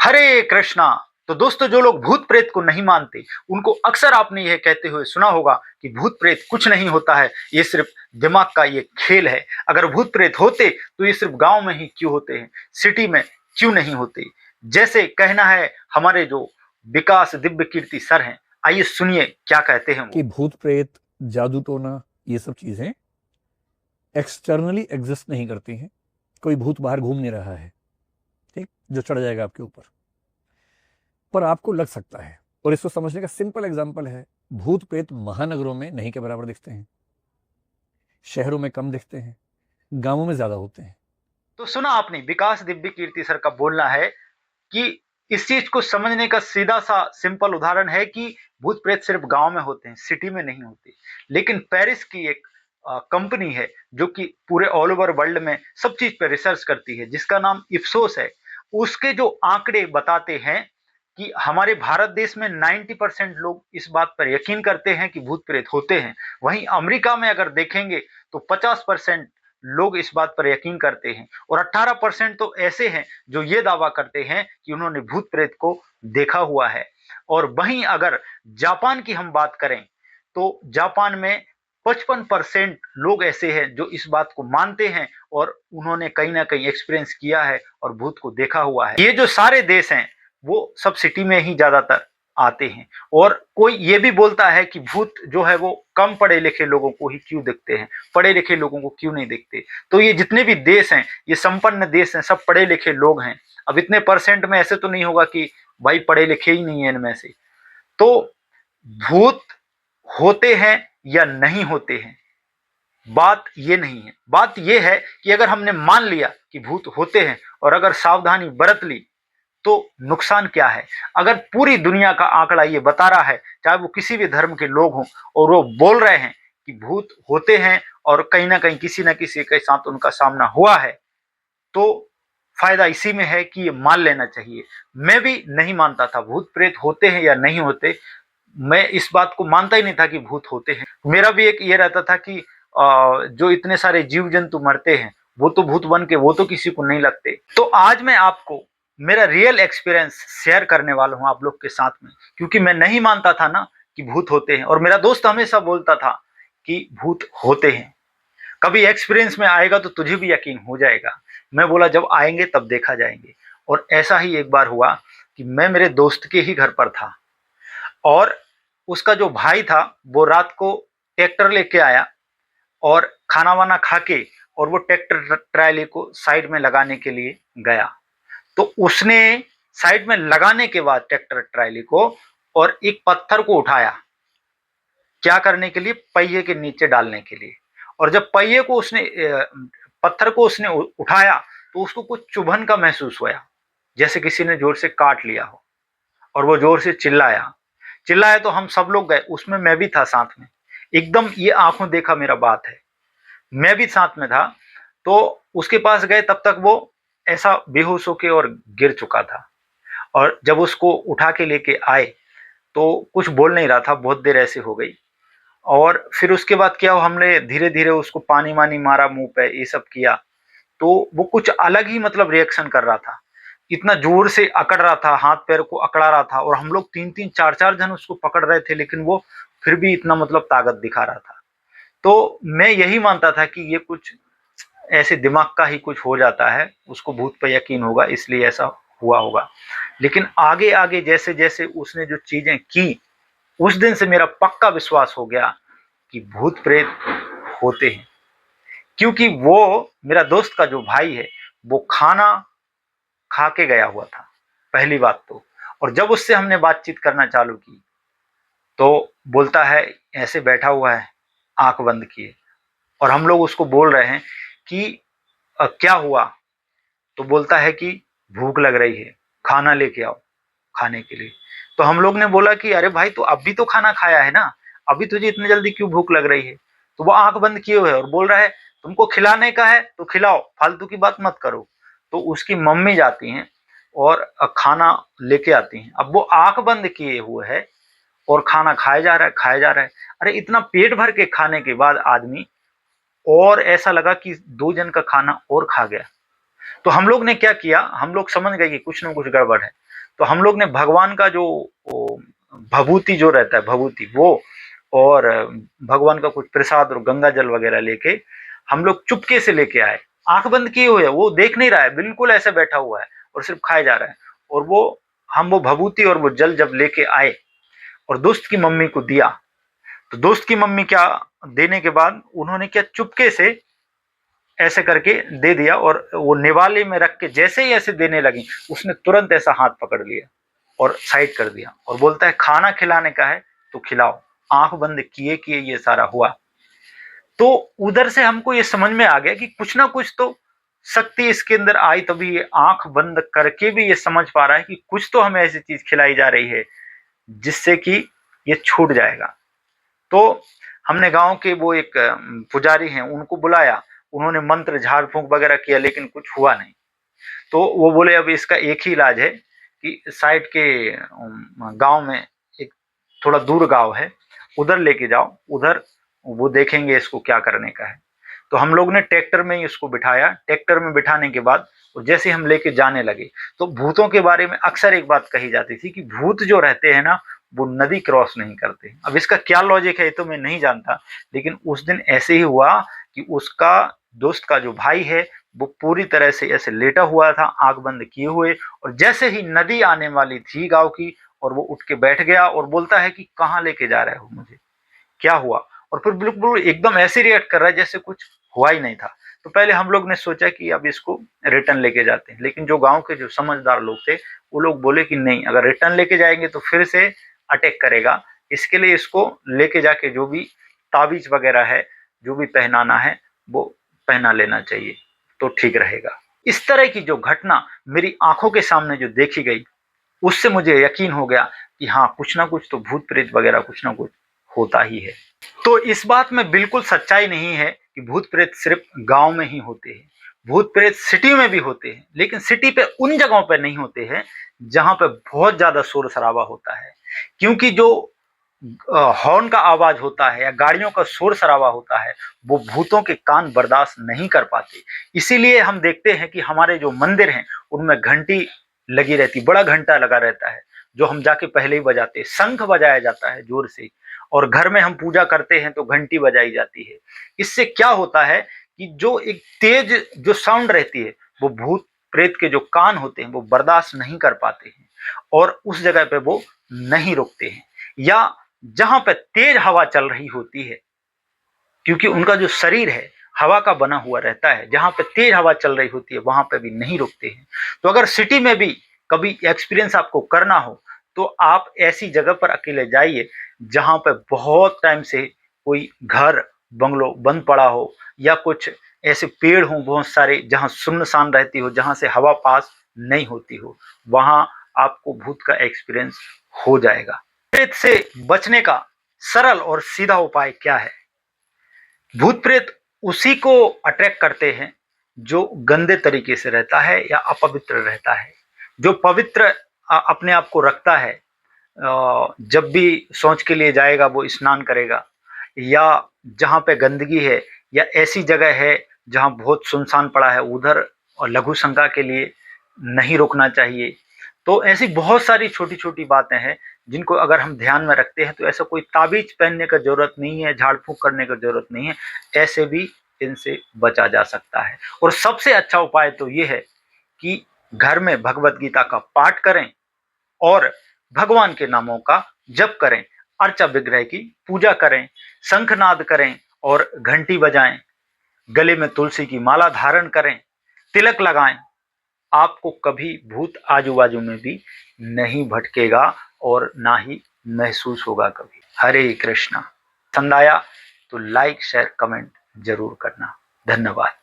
हरे कृष्णा। तो दोस्तों, जो लोग भूत प्रेत को नहीं मानते उनको अक्सर आपने यह कहते हुए सुना होगा कि भूत प्रेत कुछ नहीं होता है, ये सिर्फ दिमाग का ये खेल है। अगर भूत प्रेत होते तो ये सिर्फ गांव में ही क्यों होते हैं, सिटी में क्यों नहीं होते, जैसे कहना है हमारे जो विकास दिव्य कीर्ति सर हैं। आइए सुनिए क्या कहते हैं कि वो। भूत प्रेत, जादू टोना, ये सब चीजें एक्सटर्नली एग्जिस्ट नहीं करती हैं। कोई भूत बाहर घूम नहीं रहा है, ठीक, जो चढ़ जाएगा आपके ऊपर। पर आपको लग सकता है, और इसको समझने का सिंपल एग्जांपल है, भूत प्रेत महानगरों में नहीं के बराबर दिखते हैं, शहरों में कम दिखते हैं, गांवों में ज्यादा होते हैं। तो सुना आपने, विकास दिव्य कीर्ति सर का बोलना है कि इस चीज को समझने का सीधा सा सिंपल उदाहरण है कि भूत प्रेत सिर्फ गांव में होते हैं, सिटी में नहीं होते। लेकिन पेरिस की एक कंपनी है जो कि पूरे ऑल ओवर वर्ल्ड में सब चीज पर रिसर्च करती है, जिसका नाम इप्सोस है। उसके जो आंकड़े बताते हैं कि हमारे भारत देश में 90% लोग इस बात पर यकीन करते हैं कि भूत प्रेत होते हैं। वहीं अमेरिका में अगर देखेंगे तो 50% लोग इस बात पर यकीन करते हैं, और 18% तो ऐसे हैं जो ये दावा करते हैं कि उन्होंने भूत प्रेत को देखा हुआ है। और वहीं अगर जापान की हम बात करें तो जापान में 55% लोग ऐसे हैं जो इस बात को मानते हैं और उन्होंने कहीं ना कहीं एक्सपीरियंस किया है और भूत को देखा हुआ है। ये जो सारे देश हैं वो सब सिटी में ही ज्यादातर आते हैं। और कोई ये भी बोलता है कि भूत जो है वो कम पढ़े लिखे लोगों को ही क्यों दिखते हैं, पढ़े लिखे लोगों को क्यों नहीं दिखते। तो ये जितने भी देश हैं, ये संपन्न देश हैं, सब पढ़े लिखे लोग हैं। अब इतने परसेंट में ऐसे तो नहीं होगा कि भाई पढ़े लिखे ही नहीं है इनमें से। तो भूत होते हैं या नहीं होते हैं, बात ये नहीं है। बात ये है कि अगर हमने मान लिया कि भूत होते हैं और अगर सावधानी बरत ली तो नुकसान क्या है। अगर पूरी दुनिया का आंकड़ा ये बता रहा है, चाहे वो किसी भी धर्म के लोग हों, और वो बोल रहे हैं कि भूत होते हैं और कहीं ना कहीं किसी ना किसी के साथ उनका सामना हुआ है, तो फायदा इसी में है कि ये मान लेना चाहिए। मैं भी नहीं मानता था भूत प्रेत होते हैं या नहीं होते, मैं इस बात को मानता ही नहीं था कि भूत होते हैं। मेरा भी एक ये रहता था कि जो इतने सारे जीव जंतु मरते हैं वो तो भूत बन के वो तो किसी को नहीं लगते। तो आज मैं आपको मेरा रियल एक्सपीरियंस शेयर करने वाला हूं आप लोग के साथ में, क्योंकि मैं नहीं मानता था ना कि भूत होते हैं, और मेरा दोस्त हमेशा बोलता था कि भूत होते हैं, कभी एक्सपीरियंस में आएगा तो तुझे भी यकीन हो जाएगा। मैं बोला जब आएंगे तब देखा जाएंगे। और ऐसा ही एक बार हुआ कि मैं मेरे दोस्त के ही घर पर था, और उसका जो भाई था वो रात को ट्रैक्टर लेके आया और खाना वाना खा के, और वो ट्रैक्टर ट्रायली को साइड में लगाने के लिए गया। तो उसने साइड में लगाने के बाद ट्रैक्टर ट्रायली को, और एक पत्थर को उठाया, क्या करने के लिए, पहिए के नीचे डालने के लिए। और जब पहिए को उसने पत्थर को उसने उठाया तो उसको कुछ चुभन का महसूस हुआ, जैसे किसी ने जोर से काट लिया हो। और वो जोर से चिल्लाया। चिल्लाया तो हम सब लोग गए, उसमें मैं भी था साथ में। एकदम ये आंखों देखा मेरा बात है, मैं भी साथ में था। तो उसके पास गए, तब तक वो ऐसा बेहोश होके और गिर चुका था। और जब उसको उठा के लेके आए तो कुछ बोल नहीं रहा था, बहुत देर ऐसे हो गई। और फिर उसके बाद क्या हुआ, हमने धीरे धीरे उसको पानी वानी मारा मुंह पे, ये सब किया। तो वो कुछ अलग ही मतलब रिएक्शन कर रहा था, इतना जोर से अकड़ रहा था, हाथ पैर को अकड़ा रहा था, और हम लोग तीन तीन चार चार जन उसको पकड़ रहे थे, लेकिन वो फिर भी इतना मतलब ताकत दिखा रहा था। तो मैं यही मानता था कि ये कुछ ऐसे दिमाग का ही कुछ हो जाता है, उसको भूत पर यकीन होगा इसलिए ऐसा हुआ होगा। लेकिन आगे आगे जैसे जैसे उसने जो चीजें की, उस दिन से मेरा पक्का विश्वास हो गया कि भूत प्रेत होते हैं। क्योंकि वो मेरा दोस्त का जो भाई है वो खाना खा के गया हुआ था, पहली बात तो। और जब उससे हमने बातचीत करना चालू की तो बोलता है ऐसे बैठा हुआ है आंख बंद किए, और हम लोग उसको बोल रहे हैं कि क्या हुआ। तो बोलता है कि भूख लग रही है, खाना लेके आओ खाने के लिए। तो हम लोग ने बोला कि अरे भाई तो अभी तो खाना खाया है ना, अभी तुझे इतनी जल्दी क्यों भूख लग रही है। तो वो आंख बंद किए हुए है और बोल रहा है तुमको खिलाने का है तो खिलाओ, फालतू की बात मत करो। तो उसकी मम्मी जाती हैं और खाना लेके आती हैं। अब वो आंख बंद किए हुए है और खाना खाया जा रहा है, खाया जा रहा है। अरे इतना पेट भर के खाने के बाद आदमी, और ऐसा लगा कि दो जन का खाना और खा गया। तो हम लोग ने क्या किया, हम लोग समझ गए कि कुछ ना कुछ गड़बड़ है। तो हम लोग ने भगवान का जो भभूति जो रहता है, भभूति वो, और भगवान का कुछ प्रसाद और गंगा जल वगैरह लेके हम लोग चुपके से लेके आए, आंख बंद किए हुए, वो देख नहीं रहा है, बिल्कुल ऐसे बैठा हुआ है और सिर्फ खाया जा रहा है। और वो भभूति और वो जल जब लेके आए और दोस्त की मम्मी को दिया, तो दोस्त की मम्मी क्या, देने के बाद उन्होंने क्या, चुपके से ऐसे करके दे दिया, और वो निवाले में रख के जैसे ही ऐसे देने लगी, उसने तुरंत ऐसा हाथ पकड़ लिया और साइड कर दिया और बोलता है खाना खिलाने का है तो खिलाओ। आंख बंद किए किए ये सारा हुआ। तो उधर से हमको ये समझ में आ गया कि कुछ ना कुछ तो शक्ति इसके अंदर आई, तभी ये आंख बंद करके भी ये समझ पा रहा है कि कुछ तो हमें ऐसी चीज खिलाई जा रही है जिससे कि ये छूट जाएगा। तो हमने गांव के वो एक पुजारी हैं उनको बुलाया, उन्होंने मंत्र झाड़ फूंक वगैरह किया, लेकिन कुछ हुआ नहीं। तो वो बोले अब इसका एक ही इलाज है कि साइड के गांव में एक थोड़ा दूर गांव है, उधर लेके जाओ, उधर वो देखेंगे इसको क्या करने का है। तो हम लोग ने ट्रैक्टर में ही उसको बिठाया। ट्रैक्टर में बिठाने के बाद जैसे हम लेके जाने लगे, तो भूतों के बारे में अक्सर एक बात कही जाती थी कि भूत जो रहते हैं ना, वो नदी क्रॉस नहीं करते। अब इसका क्या लॉजिक है ये तो मैं नहीं जानता, लेकिन उस दिन ऐसे ही हुआ कि उसका दोस्त का जो भाई है वो पूरी तरह से ऐसे लेटा हुआ था, आंख बंद किए हुए, और जैसे ही नदी आने वाली थी गांव की, और वो उठ के बैठ गया और बोलता है कि कहाँ लेके जा रहे हो मुझे, क्या हुआ। और फिर बिल्कुल एकदम ऐसे रिएक्ट कर रहा है जैसे कुछ हुआ ही नहीं था। तो पहले हम लोग ने सोचा कि अब इसको रिटर्न लेके जाते हैं, लेकिन जो गांव के जो समझदार लोग थे वो लोग बोले कि नहीं, अगर रिटर्न लेके जाएंगे तो फिर से अटैक करेगा, इसके लिए इसको लेके जाके जो भी ताबीज वगैरह है, जो भी पहनाना है वो पहना लेना चाहिए तो ठीक रहेगा। इस तरह की जो घटना मेरी आंखों के सामने जो देखी गई, उससे मुझे यकीन हो गया कि हाँ, कुछ ना कुछ तो भूत प्रेत वगैरह कुछ ना कुछ होता ही है। तो इस बात में बिल्कुल सच्चाई नहीं है कि भूत प्रेत सिर्फ गांव में ही होते हैं। भूत प्रेत सिटी में भी होते हैं, लेकिन सिटी पे उन जगहों पे नहीं होते हैं जहां पे बहुत ज्यादा शोर शराबा होता है, क्योंकि जो हॉर्न का आवाज होता है या गाड़ियों का शोर शराबा होता है, वो भूतों के कान बर्दाश्त नहीं कर पाते। इसीलिए हम देखते हैं कि हमारे जो मंदिर हैं उनमें घंटी लगी रहती, बड़ा घंटा लगा रहता है, जो हम जाके पहले ही बजाते हैं। शंख बजाया जाता है जोर से, और घर में हम पूजा करते हैं तो घंटी बजाई जाती है। इससे क्या होता है कि जो एक तेज जो साउंड रहती है, वो भूत प्रेत के जो कान होते हैं वो बर्दाश्त नहीं कर पाते हैं, और उस जगह पे वो नहीं रुकते हैं। या जहां पे तेज हवा चल रही होती है, क्योंकि उनका जो शरीर है हवा का बना हुआ रहता है, जहां पे तेज हवा चल रही होती है वहां पे भी नहीं रुकते हैं। तो अगर सिटी में भी कभी एक्सपीरियंस आपको करना हो तो आप ऐसी जगह पर अकेले जाइए जहां पे बहुत टाइम से कोई घर बंगलो बंद पड़ा हो, या कुछ ऐसे पेड़ हों बहुत सारे जहां सुनसान रहती हो, जहां से हवा पास नहीं होती हो, वहां आपको भूत का एक्सपीरियंस हो जाएगा। प्रेत से बचने का सरल और सीधा उपाय क्या है? भूत प्रेत उसी को अट्रैक्ट करते हैं जो गंदे तरीके से रहता है या अपवित्र रहता है। जो पवित्र अपने आप को रखता है, जब भी शौच के लिए जाएगा वो स्नान करेगा, या जहाँ पे गंदगी है या ऐसी जगह है जहाँ बहुत सुनसान पड़ा है, उधर और लघु शंका के लिए नहीं रुकना चाहिए। तो ऐसी बहुत सारी छोटी छोटी बातें हैं जिनको अगर हम ध्यान में रखते हैं तो ऐसा कोई ताबीज पहनने का जरूरत नहीं है, झाड़ फूंक करने का जरूरत नहीं है, ऐसे भी इनसे बचा जा सकता है। और सबसे अच्छा उपाय तो ये है कि घर में भगवत गीता का पाठ करें और भगवान के नामों का जप करें, अर्चा विग्रह की पूजा करें, शंखनाद करें और घंटी बजाएं, गले में तुलसी की माला धारण करें, तिलक लगाएं। आपको कभी भूत आजू बाजू में भी नहीं भटकेगा और ना ही महसूस होगा कभी। हरे कृष्णा। पसंद आया तो लाइक शेयर कमेंट जरूर करना। धन्यवाद।